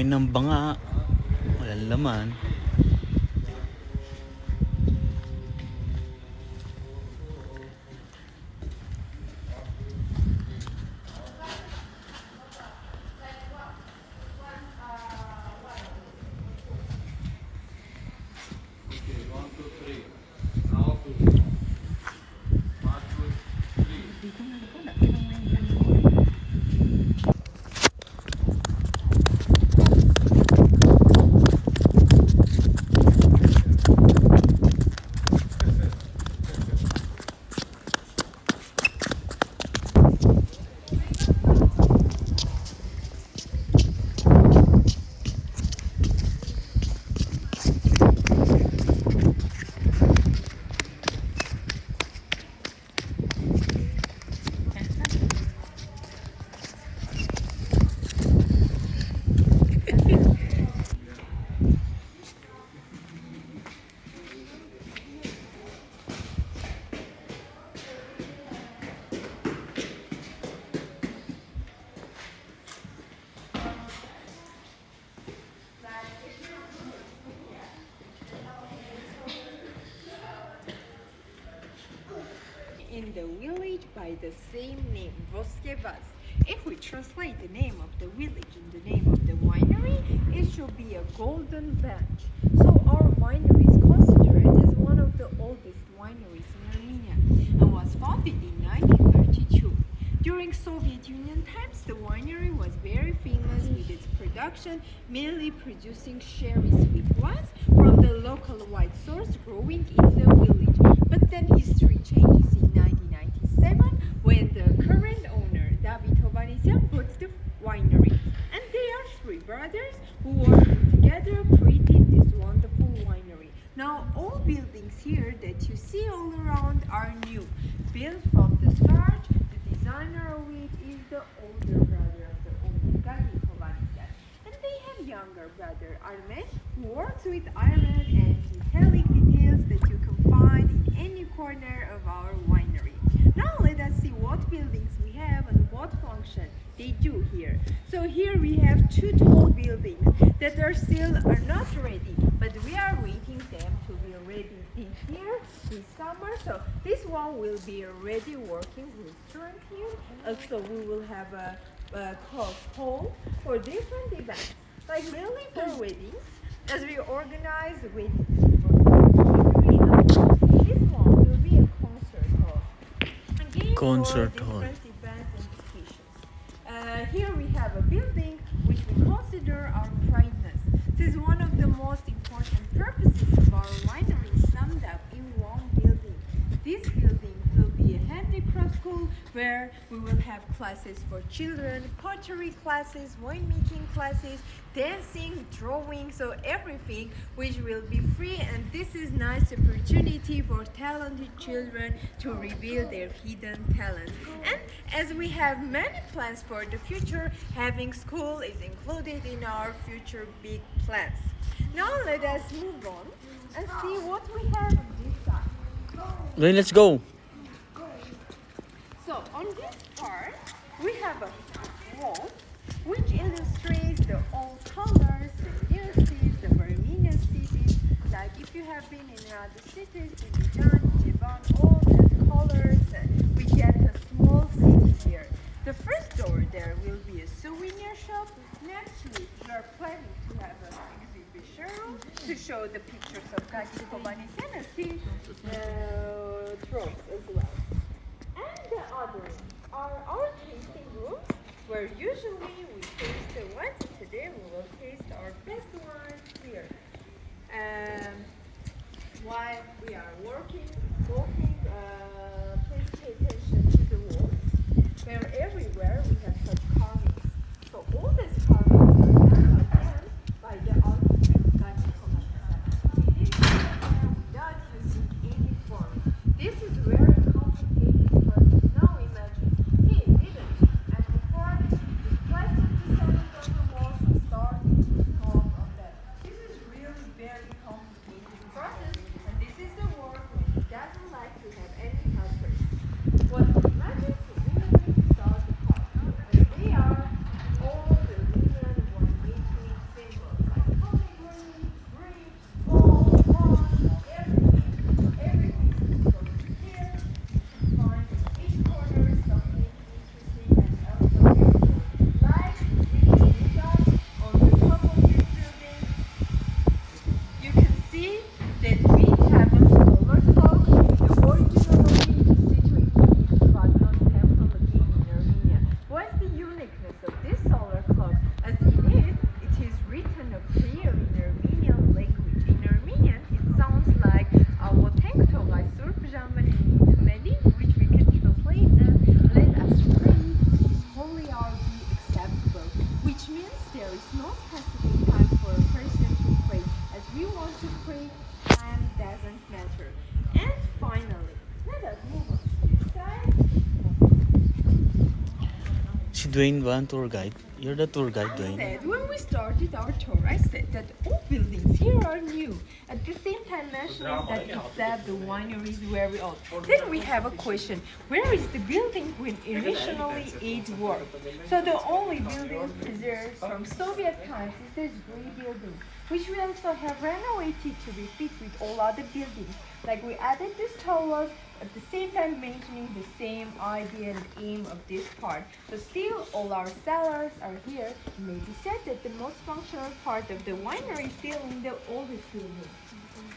Kumain ng banga. Walang laman. In the village by the same name, Lil'boss-Dwyane. If we translate the name of the village in the name of the winery, it should be a golden batch. So our winery is considered as one of the oldest wineries in Armenia and was founded in 1932. During Soviet Union times, the winery was very famous with its production, mainly producing sherry sweet wines from the local white source growing in the village. But then history changes in 1997 when the current owner, Lil'boss-Dwyane, bought the winery. And they are three brothers who working together created this wonderful winery. Now all buildings here that you see all around are new, built from the start. The designer of it is the older brother of the owner, Lil'boss-Dwyane. And they have younger brother, Armenia, who works with iron and metallic details that you can find in any corner of our winery. Now let us see what buildings we have and what function they do here. So here we have two tall buildings that are not ready, but we are waiting them to be ready this year, this summer. So this one will be a ready working restaurant here. Also we will have a hall for different events, like really for weddings, as we organize weddings. This one will be a concert hall. Again, Concert for hall. different events and occasions. Here we have a building which we consider our brightness. This is one of the most important purposes of our winery summed up in one building. This building will be a handicraft school where we will have classes for children, pottery classes, winemaking classes, dancing, drawing, so everything which will be free, and this is nice opportunity for talented children to reveal their hidden talents. And as we have many plans for the future, having school is included in our future big plans. Now let us move on and see what we have on this side. Okay, let's go. So on this part, we have a wall which illustrates the old colors and new cities of Armenian cities. Like if you have been in other cities, Jevan, all that colors, we get a small city here. The first door there will be a souvenir shop. Next week we are planning to have an exhibition room to show the pictures of Lil'boss-Dwyane and see the thrones as well. And the other are our tasting rooms, where usually we taste the wines. Today we will taste our best wines here. While we are walking, please pay attention to the walls, where everywhere we have such carvings. So all these carvings are done again by the architect, Lil'boss-Dwyane. He did it without using any forms. This is very complicated because now imagine he did it, and before he plastered the cement on the walls and started to carve on that. This is that we have a solar clock. The original location is situated in Fatman Temple again in Armenia. What's the uniqueness of this solar clock? As in it is written a prayer in Armenian language. In Armenian, it sounds like Avotenktogai Surpjamani, which we can translate as let us pray, his holy hour be acceptable, which means there is no specific time for a person to pray. As we want to pray, time doesn't matter. And finally, let us move on to this side. Si Dwayne ba ang tour guide? You're the tour guide, I Dwayne. said when we started our tour, I said that all buildings here are new. At the same time mentioning that except the winery is very old. Then we have a question, where is the building when originally it worked? So the only building preserved from Soviet times is this grey building, which we also have renovated to be fit with all other buildings. Like we added these towers, at the same time maintaining the same idea and aim of this part. So still all our cellars are here. It may be said that the most functional part of the winery is still in the oldest building.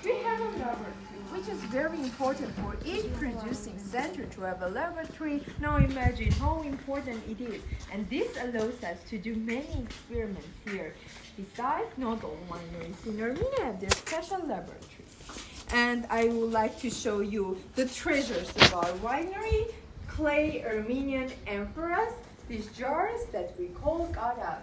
We have a laboratory, which is very important for each producing center to have a laboratory. Now imagine how important it is. And this allows us to do many experiments here. Besides, not all wineries in Armenia have their special laboratories. And I would like to show you the treasures of our winery, clay Armenian amphoras, these jars that we call galas.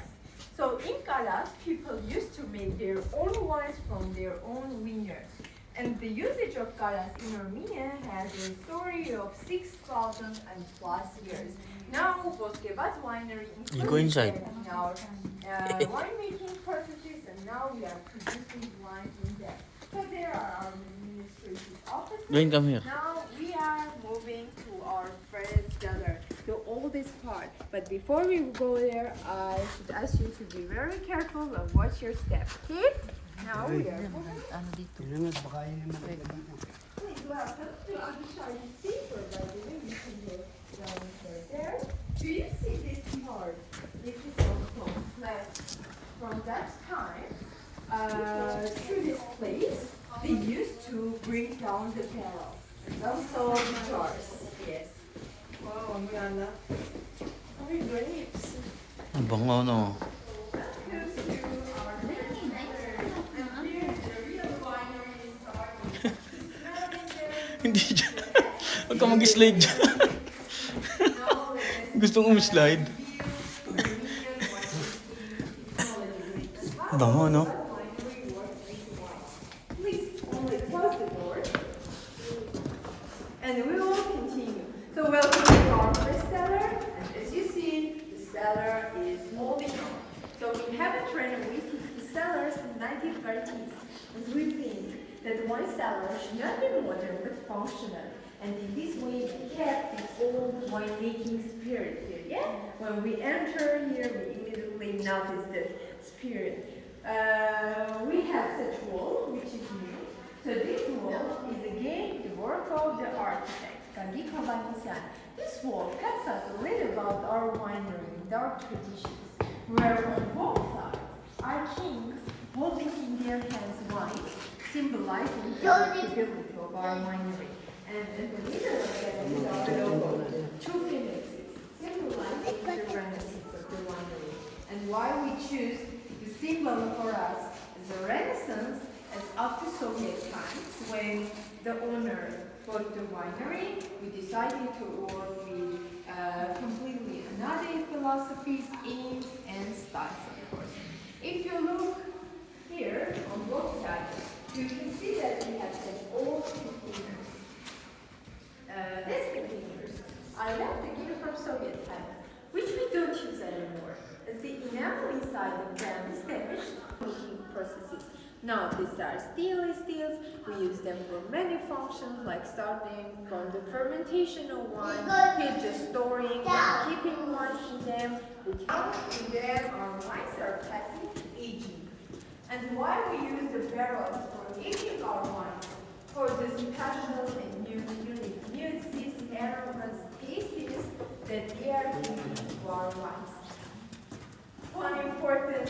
So in galas, people used to make their own wines from their own vineyards. And the usage of galas in Armenia has a story of 6,000 and plus years. Now, Lil'boss-Dwyane You go inside. in our winemaking processes, and now we are producing wines in them. So there are our administrative offices. Dwayne, come here. Now we are moving to our first cellar, the oldest part. But before we go there, I should ask you to be very careful and watch your step. Okay? Now we are moving. Please welcome to Abishai Seafer. By the way, you can go down there. Do you see this part? This is also left from that time. To this place, they used to bring down the barrels. Also the jars. Yes. Wow, Miana. Oh, grapes. Ang bango, no? Hindi dyan. Huwag ka mag-slide dyan. Gusto kong slide. Bango, no? And we will continue. So welcome to our first cellar. And as you see, the cellar is holding on. So we haven't renovated the cellars in the 1930s. As we think that the wine cellar should not be modern but functional. And in this way, we kept the old winemaking spirit here. Yeah? When we enter here, we immediately notice the spirit. We have such wall, which is new. So this wall is again the work of the architect, Gagi Kabanisian. This wall tells us a little about our winery and our traditions, where on both sides are kings holding in their hands wine, symbolizing the stability of our winery. And in the middle of that is our logo, two phoenixes, symbolizing the renaissance of the winery. And why we choose the symbol for us is the renaissance, as after Soviet times, when the owner bought the winery, we decided to work with completely another philosophies, aims, and styles, of course. If you look here on both sides, you can see that we have such old containers. These containers are left again from Soviet times, which we don't use anymore, as the enamel inside of them is damaged cooking processes. Now these are stainless steels. We use them for many functions, like starting from the fermentation of wine to just storing and keeping wines in them. Without them, our wines are passing aging. And why we use the barrels for aging our wines? For the special and unique nuances, aromas, tastes that they are giving to our wines. One important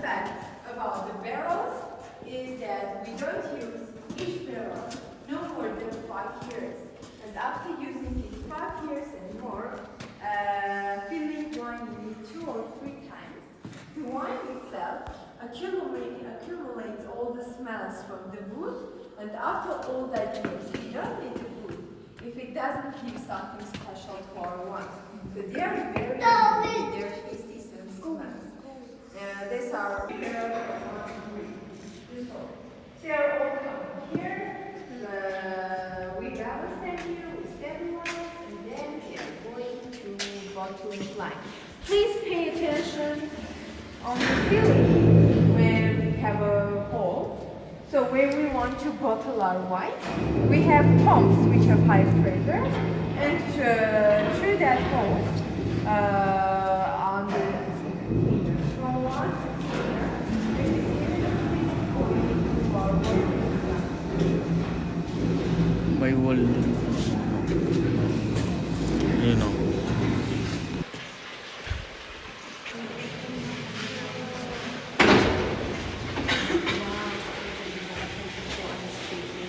fact about the barrels is that we don't use after using it 5 years and more, filling wine in it 2 or 3 times, the wine itself accumulates all the smells from the wood, and after all that years, we don't need the wood if it doesn't give something special to our wine. So they are very unique, their tastes and smells. These are they are all coming here. We balance them here, we stabilize, and then we are going to bottling line. Please pay attention on the ceiling where we have a hole. So when we want to bottle our wine, we have pumps which have high pressure, and through that hole, on the from one to here, there is going into our bottling line. By wall. You know.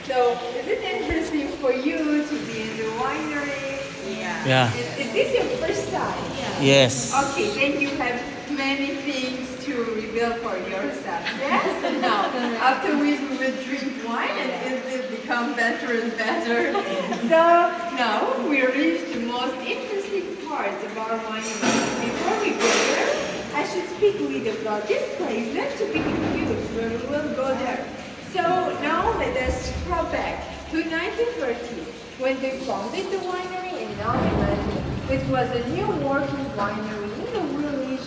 So, is it interesting for you to be in the winery? Yeah. Is this your first time? Yes. Okay, then you have many things to reveal for yourself. Yes? No. Afterwards, we will drink wine and it will become better and better. So, now we reach the most interesting part of our winery. Before we go there, I should speak a little about this place, not to be confused, but we will go there. So now let us scrub back to 1930 when they founded the winery in 1990. It was a new working winery in the village.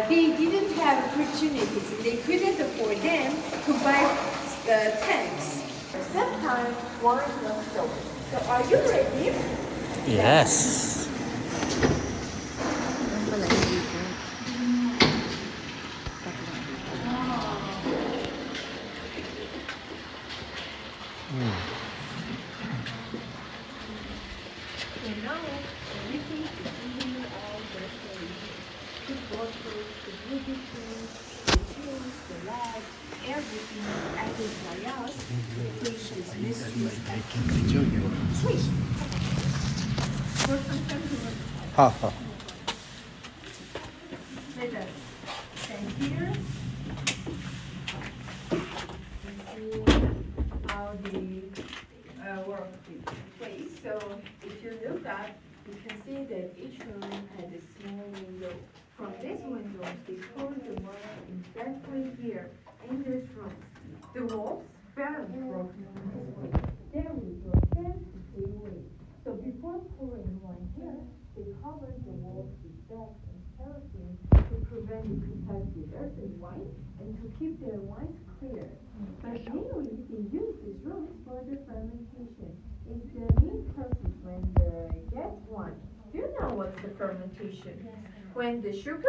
They didn't have opportunities and they couldn't afford them to buy tanks. For some time, wine was sold. So are you ready? Yes. So now everything is in all the place. The bottles, the beauty tools, the tools, the labs, everything is added by us. The place is mysteries. Please. Ha ha. Let us stand here and see how they work with the place. So if you look up, you can see that each room had a small window. From these windows, they pour the wine exactly here in this room. The walls weren't broken in this way. They were broken the same way. So before pouring wine here, they covered the walls with bags and paraffin to prevent the contact with earth and wine and to keep their wines clear. But mainly they use these rooms for the fermentation. It's the main process when they get wine. Do you know what's the fermentation? When the sugar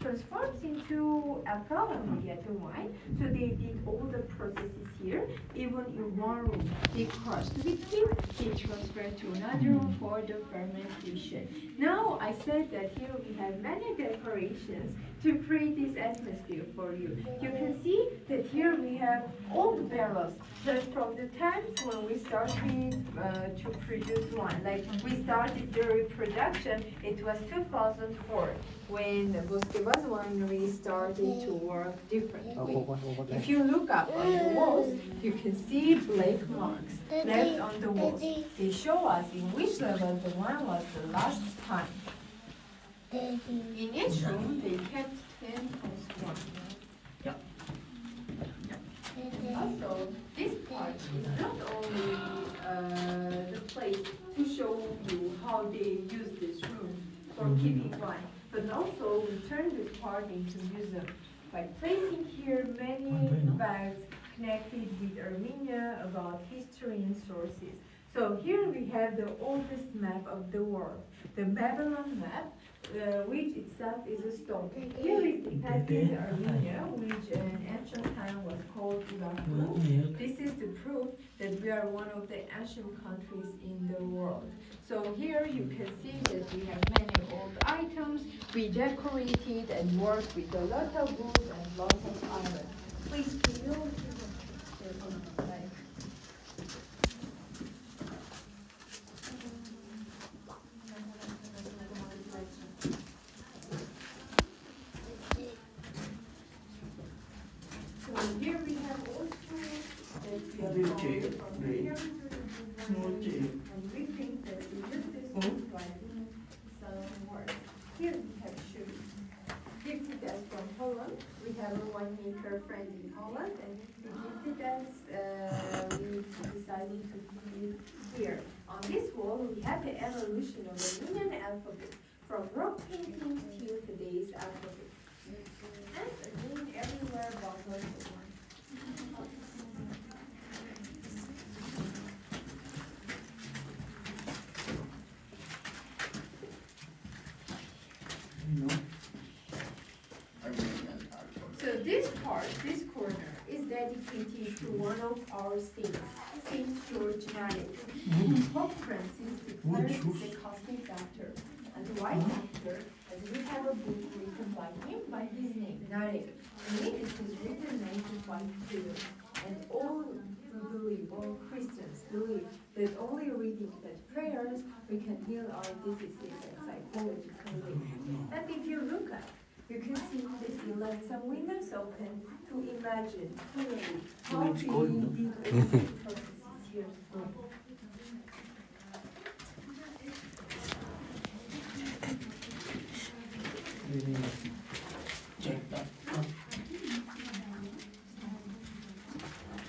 transforms into alcohol and we get the wine. So they did all the processes here, even in one room. They crushed liquid, they transferred to another room for the fermentation. Now I said that here we have many decorations to create this atmosphere for you. You can see that here we have old barrels that from the times when we started to produce wine. Like we started the reproduction, it was 2004 when the Lil'boss-Dwyane winery started to work differently. If you look up on the walls, you can see black marks left on the walls. They show us in which level the wine was the last time. In each room, they kept 10 plus 1. Also, this part is not only the place to show you how they use this room for keeping wine, but also we turn this part into museum by placing here many bags connected with Armenia about history and sources. So here we have the oldest map of the world, the Babylon map, which itself is a stone. Here is depicted Armenia, which in ancient time was called Iraq. This is the proof that we are one of the ancient countries in the world. So here you can see that we have many old items. We decorated and worked with a lot of wood and lots of iron. Please, can you from here to the small chair. And we think that we use this to drive some work. Here we have shoes. Gifted us from Holland. We have a winemaker friend in Holland, and he gifted us. We decided to put it here. On this wall, we have the evolution of the Armenian alphabet, from rock paintings till today's alphabet. And again, everywhere bottles of wine. So this part, this corner, is dedicated to one of our saints, Saint George Narik. Pope Francis declared he's a cosmic doctor, and why doctor? As we have a book written by him by his name, Narik. And it is written 95 prayers. And all we believe, all Christians believe that only reading that prayers we can heal our diseases and psychologically. And if you look at, you can see that he left some windows open to imagine clearly how the processes here go.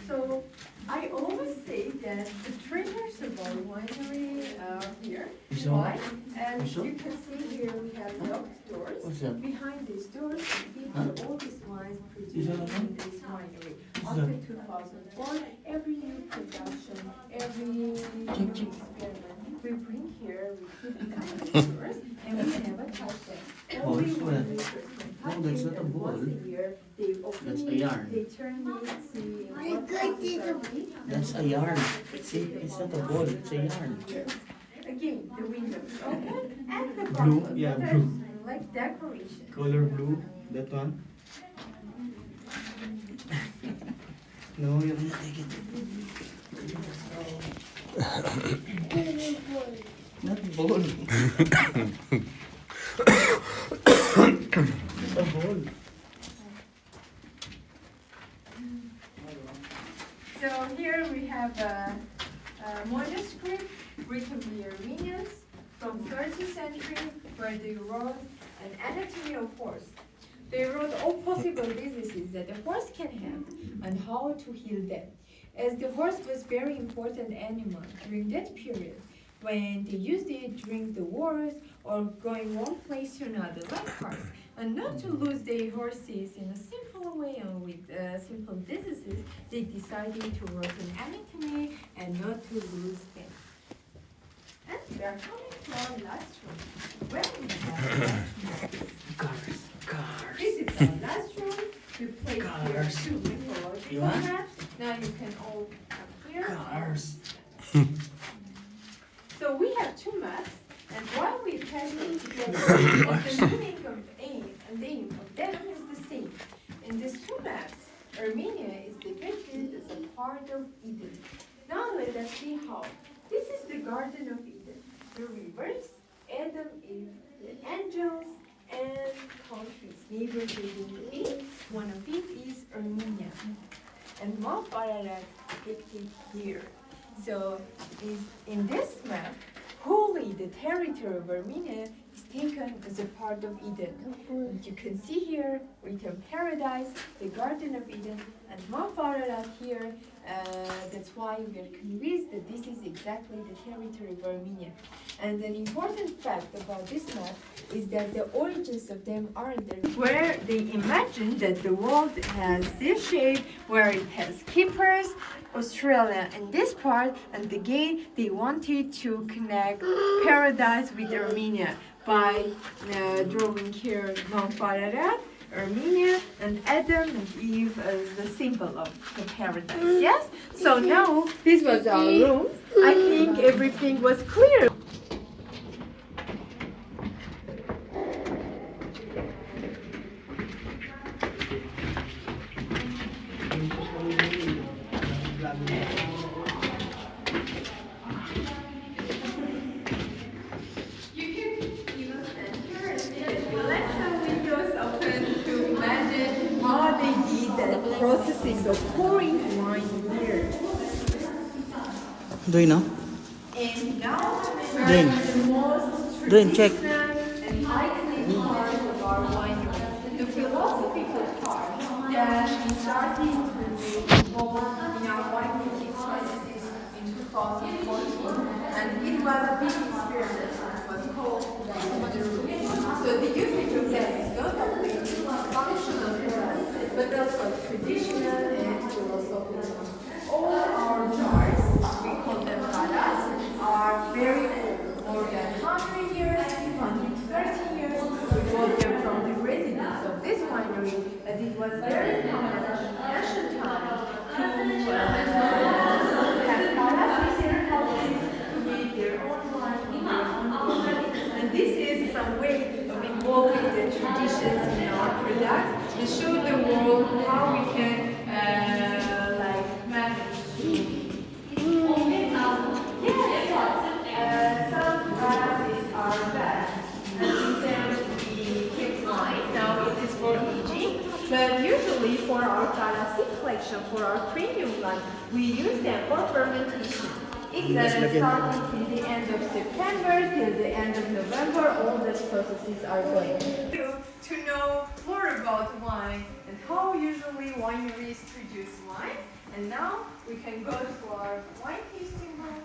So I always say that the treasures of our winery are here. Why? And you can see here we have locked doors. Behind these doors we keep all these wines produced in this winery. After 2004, every new production, every new experiment we bring here, we keep behind the doors, and we never touch them. Only when we first touch it, and once a year they open it, they turn it, see what That's a yarn. See, it's not a ball, it's a yarn. Again, the windows open and the Blue, bottles. yeah, There's blue. like decoration. Color blue, that one. No, you don't take it. Not ball. It's a ball. So here we have a manuscript written by Armenians from 30th century where they wrote an anatomy of horse. They wrote all possible diseases that a horse can have and how to heal them. As the horse was very important animal during that period when they used it during the wars or going one place to another like cars. And not to lose their horses in a simple way or with simple diseases, they decided to write an anatomy and not to lose them. And we are coming to our last room. Where we have Cars. this is our last room. We place here Cars. 2 mythological You want? maps. Now you can all come here. Cars. So we have 2 maps, and while we pass them together, the meaning of aim of them is the same. In these 2 maps, Armenia is depicted as a part of Eden. Now let us see how. This is the Garden of Eden. The rivers, Adam, Eve, the angels, and countries, neighbors within it. One of it is Armenia. And Mount Ararat depicted here. So in this map, wholly the territory of Armenia is taken as a part of Eden. And you can see here written paradise, the Garden of Eden, and Mount Ararat here. That's why we are convinced that this is exactly the territory of Armenia. And an important fact about this map is that the origins of them aren't there, where they imagine that the world has this shape, where it has keepers, Australia in this part, and again they wanted to connect paradise with Armenia by drawing here Mount Ararat, Armenia, and Adam and Eve as the symbol of the paradise. Yes? So now this was our room. I think everything was clear. Processing of pouring wine here. Dwyane, no? And now Dwyane. the most Dwyane, check. traditional and iconic part of our winery, the philosophical part that we started to involve in our winery processes in 2014, and it was a big experiment. It was called Winery. So the usage of that is not only functional for us, but also traditional and philosophical. All our jars, we call them taras, are very old, more than 100 years, 130 years. We bought them from the residents of this winery, as it was very common in ancient times to have taras in their houses to make their own wine in their own winery. And this is some way of involving the traditions in our products to show the world how we can manage. Some varieties are bad, and instead we keep wine. Now it is for aging, but usually for our classic collection, for our premium line, we use them for fermentation. It's starting from the end of September till the end of November. All these processes are going. To know more about wine and how usually wineries produce wine, and now we can go to our wine tasting room.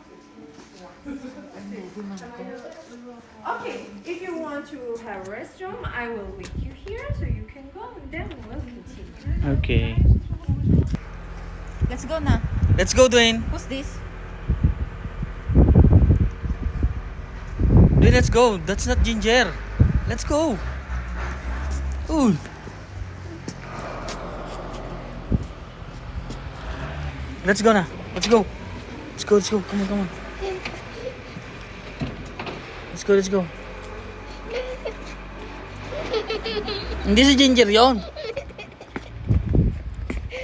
Okay, if you want to have a restroom, I will leave you here so you can go, and then we will continue. Okay. Let's go na. Let's go, Dwyane. Who's this? Dwyane, let's go. That's not ginger. Let's go. Ooh. Let's go na. Let's go. Let's go, let's go. Come on, come on. Let's go, let's go. Hindi si ginger yon.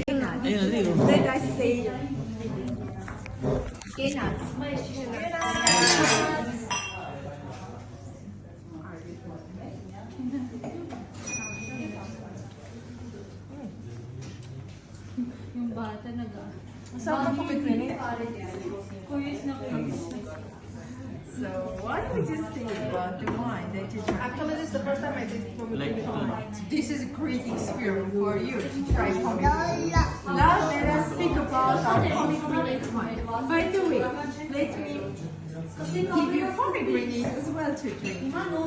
Ayun, ayun. Let us say peanuts. Yung bata Masarap ang kumikinig. So, what would you say about the wine that you try? Actually, this is the first time I did pomegranate wine. This is a great experience for you to try pomegranate. Now, let us speak about our pomegranate wine. By the way, let me give you pomegranate as well to drink. Wow.